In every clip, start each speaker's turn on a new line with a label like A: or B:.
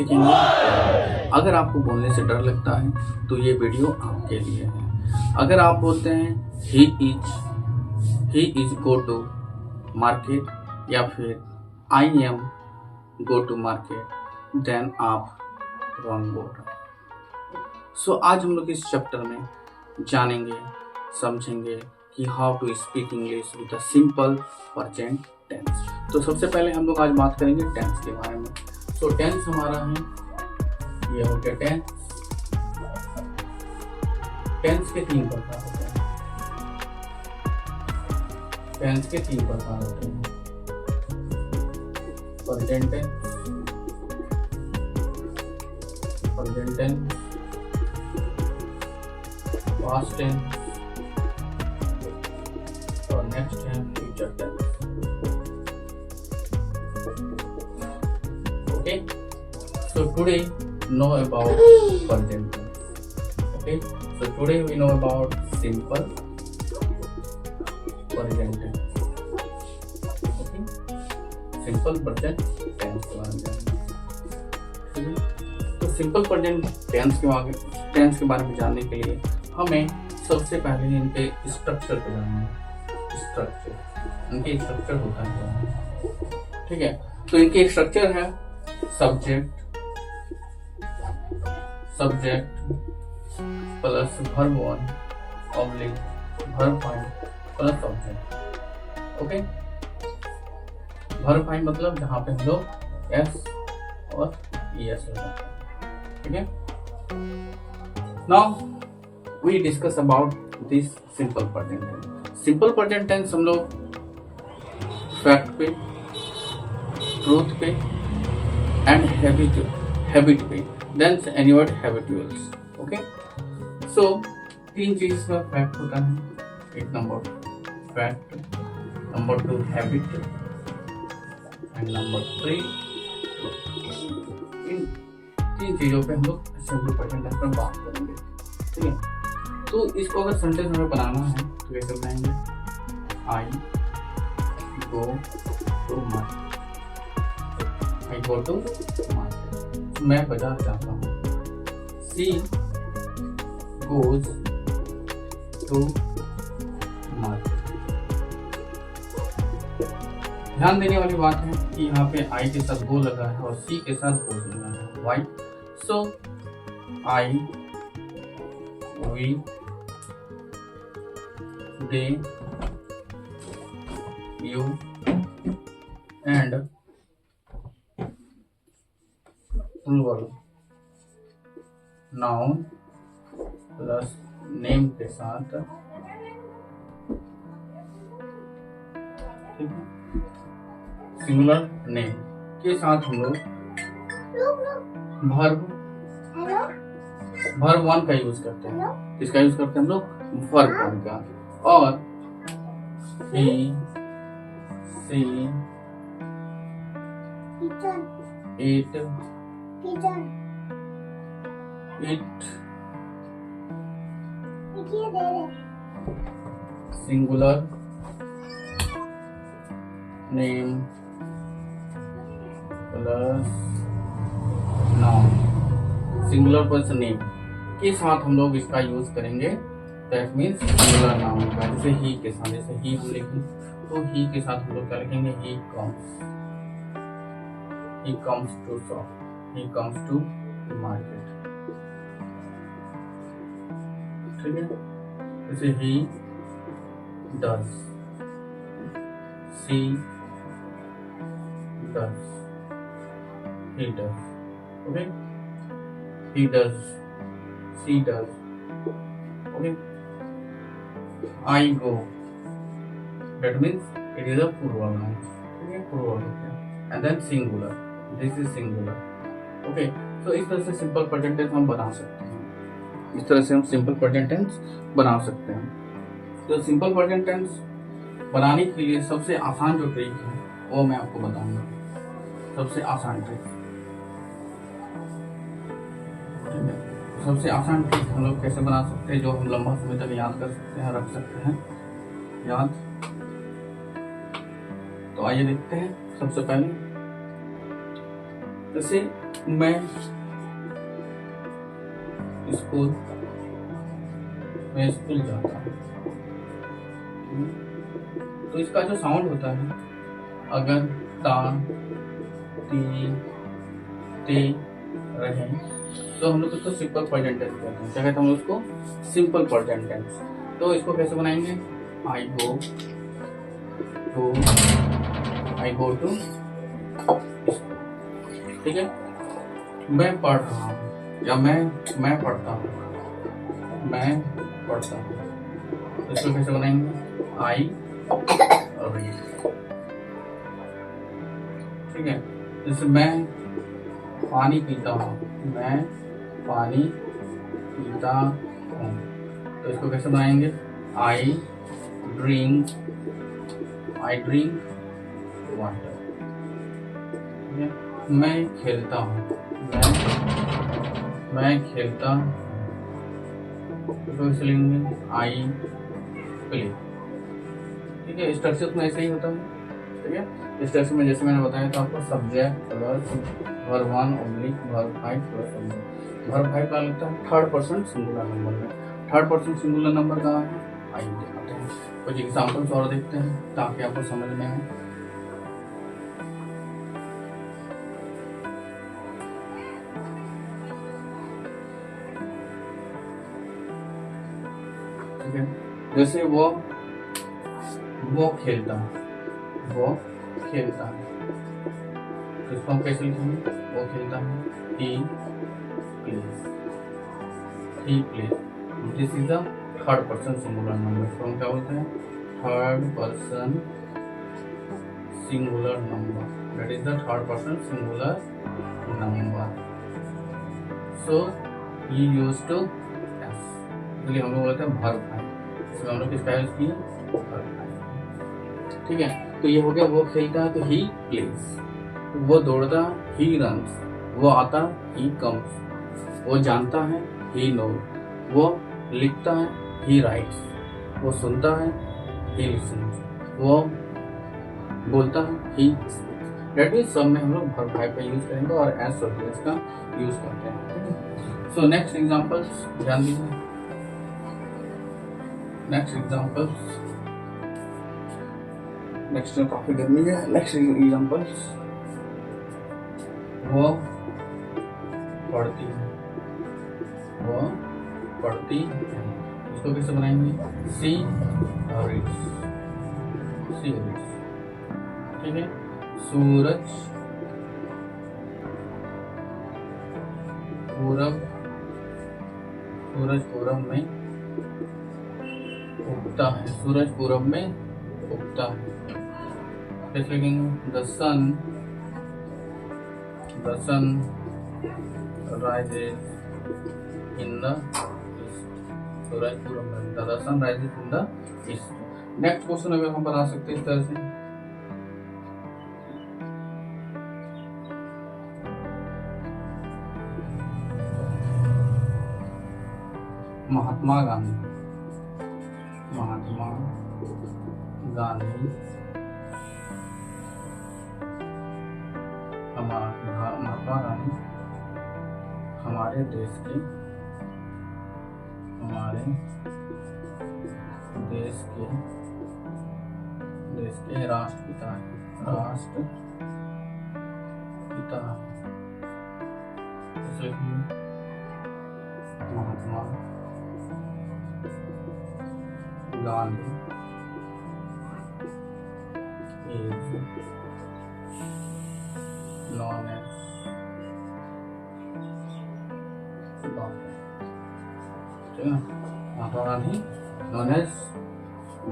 A: सीखेंगे। अगर आपको बोलने से डर लगता है तो ये वीडियो आपके लिए है। अगर आप बोलते हैं he is go to market या फिर I am go to market, then आप रॉन्ग बोल रहे हैं। सो आज हम लोग इस चैप्टर में जानेंगे, समझेंगे कि how to speak English with a simple present tense. तो सबसे पहले हम लोग आज बात करेंगे टेंस के बारे में। सो टेंस हमारा है, ये हो गया टेंस। टेंस के 3 प्रकार होते हैं। टेंस के 3 प्रकार होते हैं, present tense, present tense, past tense और नेक्स्ट है future tense. Okay, so today know about present tense. Okay, so today we know about simple present tense. Okay, simple present tense के बारे में जानेंगे। तो simple present tense के बारे में जानने के लिए हमें सबसे पहले इनके स्ट्रक्चर को जानना है। स्ट्रक्चर, इनके स्ट्रक्चर होता है, ठीक है। तो इनके स्ट्रक्चर है subject plus verb 1 oblique verb 5 plus object. Okay, verb 5 मतलब जहां पे हम लोग एस और ईएस लगाते हैं, ठीक है। Now we discuss about this simple present tense. Simple present tense हम लोग फैक्ट पे, ट्रूथ पे and habit पे, then any word habituals। Okay, so 3 चीज का फैक्ट होता है। एक number fact, number 2 habit and number 3 इन 3 चीजों पे हम लोग सिंपल प्रेजेंट टेंस में बात करेंगे, ठीक है। तो इसको अगर सेंटेंस हमें बनाना है तो कैसे बनाएंगे? I go to market, I go to market, मैं बाजार जाता हूँ। She goes to market। ध्यान देने वाली बात है कि यहाँ पे I के साथ go लगा है और C के साथ goes लगा है। Why? So I, we, they, you and plural noun plus name के साथ, ठीक है, सिंगुलर नेम के साथ हम लोग वर्ब 1 का यूज करते हैं। किसका यूज करते हैं हम लोग? वर्ब 1 का। और he, she, it, singular name plus noun, singular plus name के साथ हम लोग इसका यूज करेंगे। दैट मीन्स सिंगुलर नाउन का, जैसे ही के साथ, जैसे ही हम लिखें तो ही के साथ हम लोग क्या लिखेंगे? He comes to shop, he comes to market, ठीक है। जैसे he does, she does, he does, okay, he does, she does, okay। I go, that means it is a plural noun, ठीक है, plural हो गया। and then singular, this is singular, okay. तो इस तरह से सिंपल प्रेजेंट टेंस हम बना सकते हैं। इस तरह से हम सिंपल प्रेजेंट टेंस बना सकते हैं। तो सिंपल प्रेजेंट टेंस बनाने के लिए सबसे आसान जो ट्रिक है वो मैं आपको बताऊंगा। सबसे आसान ट्रिक, सबसे आसान ट्रिक हम लोग कैसे बना सकते हैं, जो हम लंबा समय तक याद कर सकते हैं, रख सकते हैं याद। तो आइए देखते हैं। सबसे पहले जैसे मैं स्कूल जाता हूँ, तो इसका जो साउंड होता है, अगर ता ती ते रहे तो हम लोग उसको सिंपल प्रेजेंट टेंस कहते हैं। क्या कहते हैं हम लोग उसको? Simple present tense. तो इसको कैसे बनाएंगे? आई गो टू ठीक है। मैं पढ़ रहा हूँ या मैं पढ़ता हूँ, मैं पढ़ता हूँ। इसको कैसे बनाएंगे? I read. ठीक है। जैसे मैं पानी पीता हूँ, मैं पानी पीता हूँ, तो इसको कैसे बनाएंगे? I drink water. ठीक है। मैं खेलता हूँ, मैं खेलता हूँ, इसको कैसे लिखेंगे? I play. ठीक है। स्ट्रक्चर में ऐसे ही होता है। ठीक है। स्ट्रक्चर में जैसे मैंने बताया था आपको, subject plus verb 1 oblique verb 5 plus oblique. Verb 5 का लगता है थर्ड पर्सन सिंगुलर नंबर में। थर्ड पर्सन सिंगुलर नंबर कहाँ है? आइए दिखाते हैं, कुछ एग्जाम्पल्स और देखते हैं ताकि आपको समझ में आए। ठीक है। जैसे वो खेलता है, तो इसको हम कैसे लिखेंगे? वो खेलता है, he plays। This is the third person singular number. इसको हम क्या बोलते हैं? Third person singular number. That is the third person singular number. So he used to S, इसलिए हम लोग बोलते हैं वर्ब 5। इसमें हम लोग किसका यूज किए? वर्ब 5। ठीक है। तो ये हो गया वो खेलता है तो ही प्लेज, वो दौड़ता है ही रन्स, वो आता ही कम्स, वो जानता है ही नोज, वो लिखता है ही राइट्स, वो सुनता है ही लिसन्स, वो बोलता है ही स्पीक्स। दैट मीन्स सब में हम लोग वर्ब 5 का यूज करेंगे और एस और एस का यूज करते हैं। सो नेक्स्ट एग्जांपल्स ध्यान दीजिए। नेक्स्ट में काफी गर्मी है। नेक्स्ट एग्जांपल्स, वो पढ़ती है, इसको कैसे बनाएंगे? सी रीड्स। ठीक है। सूरज पूरब में उगता है, सूरज पूरब में उगता है। कैसे लिखेंगे? The sun rises in the east। सूरज पूरब में, the sun rises in the east। Next question अगर हम बना सकते हैं इस तरह से, महात्मा गांधी हमारे देश के राष्ट्रपिता है। Mahatma Gandhi is known as ठीक है। महात्मा गांधी नॉन एज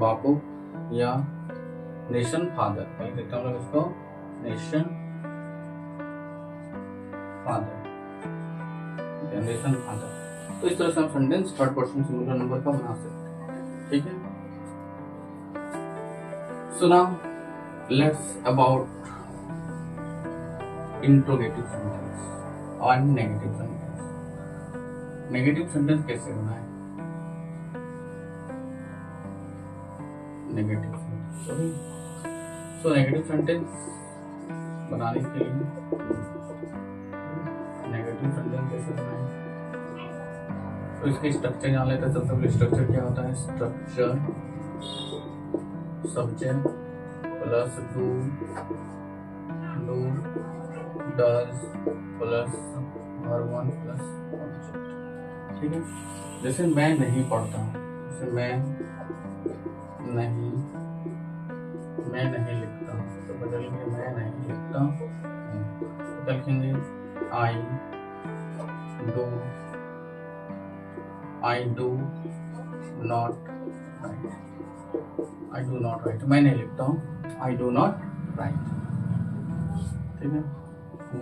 A: बापू या नेशन फादर, कह देते हैं हम लोग इसको नेशन फादर। तो इस तरह से हम sentence third person singular number का बना सकते हैं। ठीक है। So now let's about interrogative sentence और नेगेटिव सेंटेंस। नेगेटिव सेंटेंस कैसे बनाए? नेगेटिव सेंटेंस बनाने के लिए कैसे बनाएं। तो इसके स्ट्रक्चर जान लेते हैं। सबसे पहले स्ट्रक्चर क्या होता है, structure subject plus do, do does plus verb one plus object. ठीक है, जैसे मैं नहीं पढ़ता, जैसे मैं नहीं लिखता, तो बदलेंगे मैं नहीं लिखता, तो लिखेंगे आई डू नॉट राइट, मैं नहीं लिखता हूँ, आई डू नॉट राइट। ठीक है,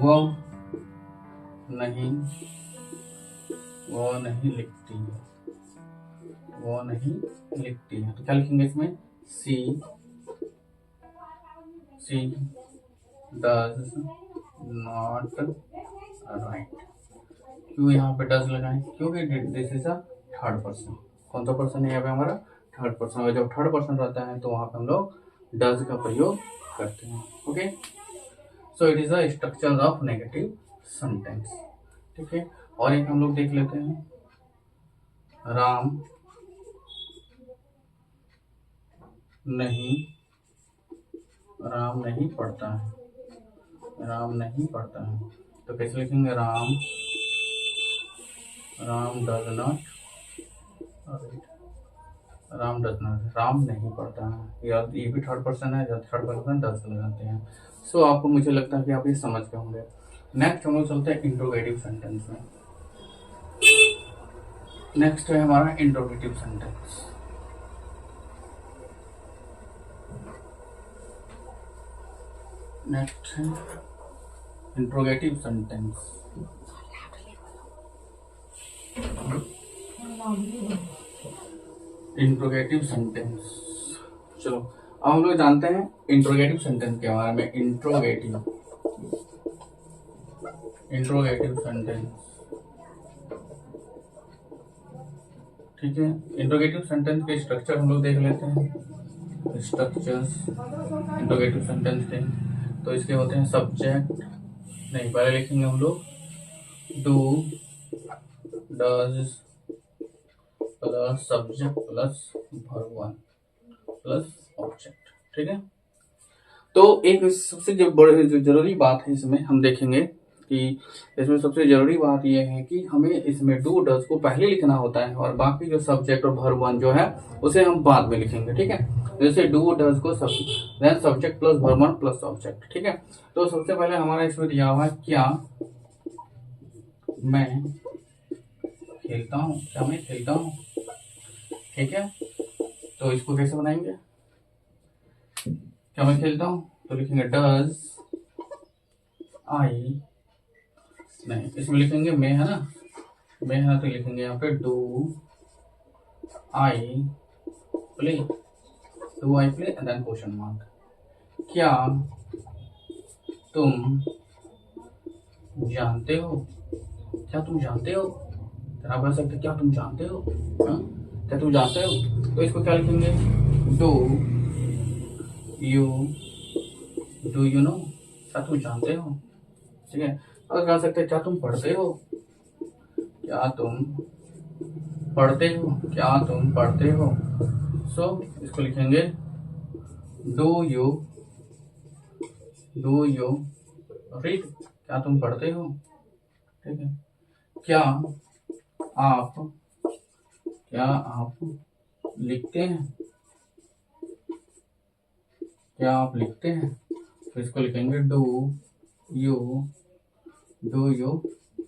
A: वो नहीं लिखती है, तो क्या लिखेंगे इसमें, सी डज नॉट राइट। क्यों यहाँ पे डज लगाएं, क्योंकि this is a third person. कौन सा पर्सन है यहाँ पे हमारा, थर्ड पर्सन। और जब थर्ड पर्सन रहता है तो वहां पे हम लोग डज का प्रयोग करते हैं। Okay, so it is a structure of negative sentence. ठीक है, और एक हम लोग देख लेते हैं, राम नहीं पढ़ता है, तो कैसे लिखेंगे, राम डज नॉट, राम नहीं पढ़ता है, या ये भी थर्ड पर्सन है, या थर्ड पर्सन डज लगाते हैं। सो आपको, मुझे लगता है कि आप ये समझ गए होंगे। नेक्स्ट हम लोग चलते हैं इंट्रोगेटिव सेंटेंस में। नेक्स्ट है हमारा इंट्रोगेटिव सेंटेंस। नेक्स्ट है इंट्रोगेटिव सेंटेंस। इंट्रोगेटिव सेंटेंस, चलो अब हम लोग जानते हैं इंट्रोगेटिव सेंटेंस के बारे में। इंट्रोगेटिव सेंटेंस, ठीक है। इंट्रोगेटिव सेंटेंस के स्ट्रक्चर हम लोग देख लेते हैं। स्ट्रक्चर्स इंट्रोगेटिव सेंटेंस के, तो इसके होते हैं सब्जेक्ट, नहीं पहले लिखेंगे हम लोग do does plus subject plus verb one plus object. ठीक है, तो एक सबसे जो जरूरी बात है इसमें हम देखेंगे कि इसमें सबसे जरूरी बात यह है कि हमें इसमें डू डज को पहले लिखना होता है, और बाकी जो सब्जेक्ट और वर्ब वन जो है उसे हम बाद में लिखेंगे। ठीक है, जैसे डू डज को then subject plus verb one plus object. ठीक है, तो सबसे पहले हमारा इसमें दिया हुआ है, क्या मैं खेलता हूँ, ठीक है, तो इसको कैसे बनाएंगे, क्या मैं खेलता हूँ, तो लिखेंगे डज आई, नहीं इसमें लिखेंगे मैं है ना, तो लिखेंगे यहाँ पे do I play and then question mark. क्या तुम जानते हो, आप कह सकते क्या तुम जानते हो, क्या तुम जानते हो, तो इसको क्या लिखेंगे, डू यू नो, क्या तुम जानते हो। ठीक है, और कह सकते क्या तुम पढ़ते हो, सो इसको लिखेंगे डू यू रीड, क्या तुम पढ़ते हो। ठीक है, क्या आप लिखते हैं, तो इसको लिखेंगे डू यू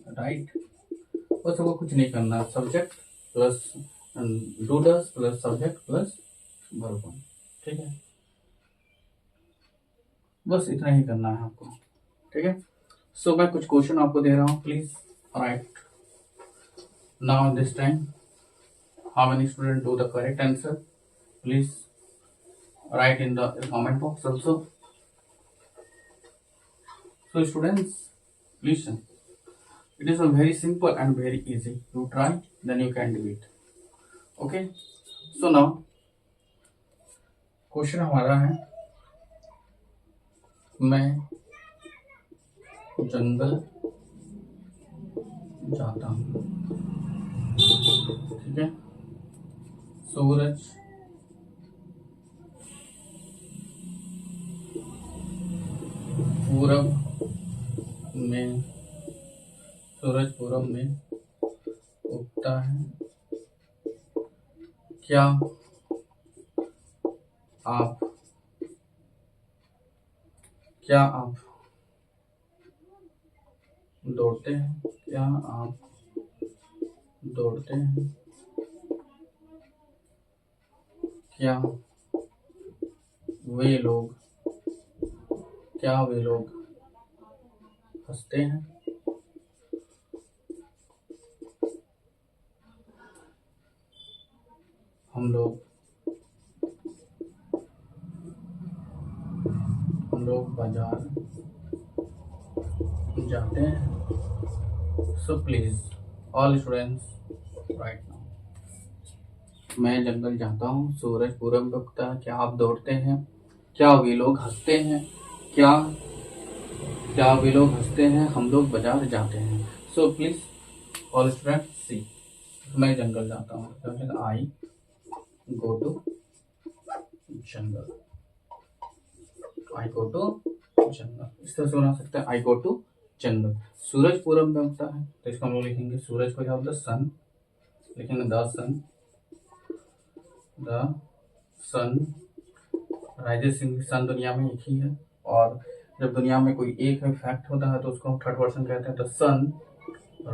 A: राइट। और सबको कुछ नहीं करना, subject plus do does plus subject plus verb one. ठीक है, बस इतना ही करना है आपको। ठीक है, सो मैं कुछ क्वेश्चन आपको दे रहा हूँ, please right now this time how many student do the correct answer, please write in the comment box also. So students, listen, it is a very simple and very easy. You try, then you can do it. Okay, so now question हमारा है, मैं जंगल जाता हूँ। ठीक है, सूरज पूरब में उगता है। क्या आप दौड़ते हैं? क्या आप दौड़ते हैं? क्या वे लोग हंसते हैं? हम लोग बाजार जाते हैं। So please all students right now. मैं जंगल जाता हूँ, सूरज पूरब में उगता है। क्या आप दौड़ते हैं? क्या वे लोग हंसते हैं? क्या वे लोग हंसते हैं? हम लोग बाजार जाते हैं। सो प्लीज ऑल स्टूडेंट्स सी। मैं जंगल जाता हूँ, आई go to jungle. I go to जंगल, इस तरह से बना सकते हैं, आई गो टू जंगल। सूरज पूरब में उगता है, तो इसको हम लोग लिखेंगे सूरज को क्या होता है? सन। लिखेंगे द सन राइजेस इन। सन दुनिया में एक ही है, और जब दुनिया में कोई एक है फैक्ट होता है तो उसको हम थर्ड पर्सन कहते हैं। The sun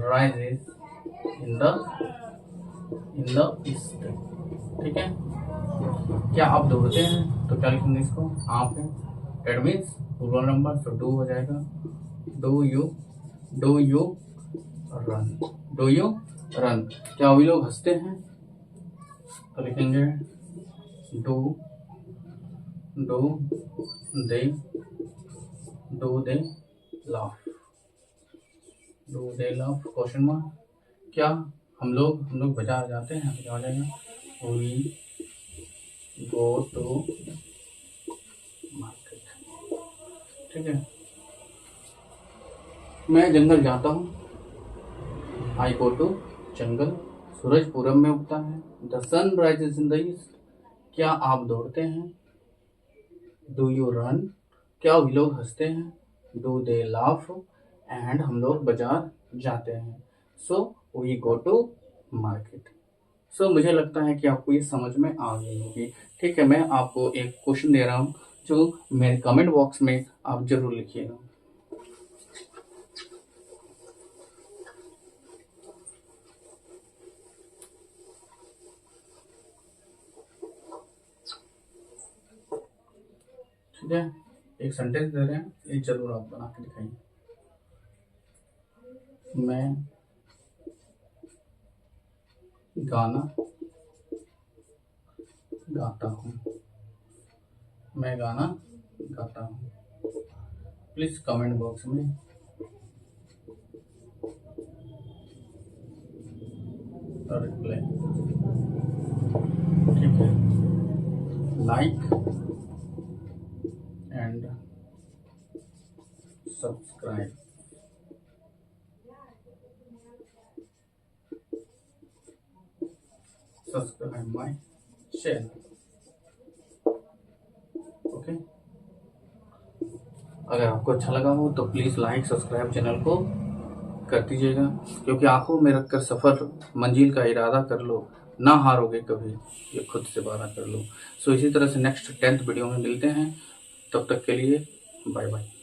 A: rises in the east. ठीक है, क्या आप दौड़ते हैं? तो क्या लिखेंगे इसको? आप है, डेट मीन्स प्लूरल नंबर, तो डू हो जाएगा। Do you run. क्या वे लोग हंसते हैं? तो लिखेंगे do they laugh. Question mark. क्या हम लोग बाजार जाते हैं? क्या हो जाएगा? We go to market. ठीक है, मैं जंगल जाता हूँ, आई गो टू जंगल। सूरज पूरब में उगता है, the sun rises in the east. क्या आप दौड़ते हैं? Do you run. क्या वे लोग हंसते हैं? Do they laugh. एंड हम लोग बाजार जाते हैं, so we go to market. सो मुझे लगता है कि आपको ये समझ में आ गई होगी। ठीक है, मैं आपको एक क्वेश्चन दे रहा हूँ जो मेरे कमेंट बॉक्स में आप जरूर लिखिएगा। ठीक है, एक सेंटेंस दे रहे हैं, ये जरूर आप बना के दिखाइए। मैं गाना गाता हूँ। मैं गाना गाता हूँ। प्लीज कमेंट बॉक्स में रिप्लाई। ठीक है, like and subscribe. Subscribe my channel. Okay, अगर आपको अच्छा लगा हो तो प्लीज लाइक सब्सक्राइब चैनल को कर दीजिएगा, क्योंकि आंखों में रखकर सफर मंजिल का इरादा कर लो, ना हारोगे कभी, ये खुद से वादा कर लो। सो इसी तरह से नेक्स्ट 10th वीडियो में मिलते हैं, तब तक के लिए बाय बाय।